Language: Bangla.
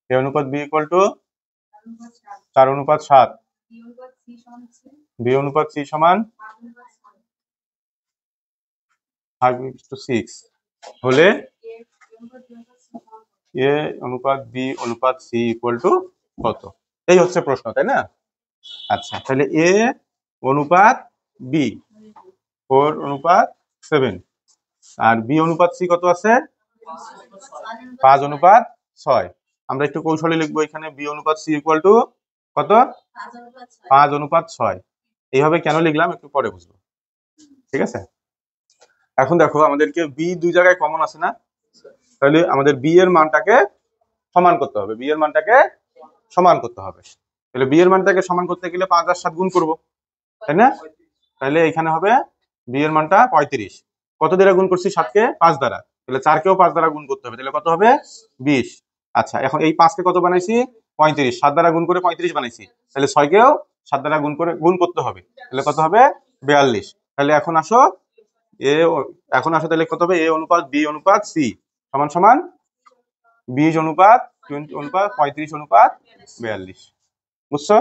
এ অনুপাত বি ইকুয়াল টু 4:7, বি অনুপাত সি সমান 5:6 হলে এ অনুপাত বি অনুপাত সি ইকুয়াল টু কত? এই হচ্ছে প্রশ্ন, তাই না? আচ্ছা, তাহলে এ অনুপাত বি 4:7 আর বি অনুপাত সি কত আছে? 5:6। আমরা একটু কৌশলে লিখবো এখানে বি অনুপাত সি ইকুয়াল টু কত? 5:6। এইভাবে কেন লিখলাম একটু পরে বুঝবো, ঠিক আছে? এখন দেখো আমাদেরকে বি দুই জায়গায় কমন আছে না, তাহলে আমাদের বি এর মানটাকে সমান করতে হবে, বি এর মানটাকে সমান করতে হবে। তাহলে বি এর মানটাকে সমান করতে গেলে 5 আর 7 গুণ করবো, তাই না? তাহলে এখানে হবে বি এর মানটা 35। কত দ্বারা গুণ করছি? 7 কে 5 দ্বারা, তাহলে 4 কেও 5 দ্বারা গুণ করতে হবে, তাহলে কত হবে? 20। আচ্ছা, এখন এই 5 কে কত বানাইছি? 35। 7 দ্বারা গুণ করে 35 বানাইছি, তাহলে 6 কেও 7 দ্বারা গুণ করতে হবে, তাহলে কত হবে? 42। তাহলে এখন আসো তাহলে কত হবে? এ অনুপাত বি অনুপাত সি সমান সমান 20 অনুপাত 35 অনুপাত 42। বুঝছো?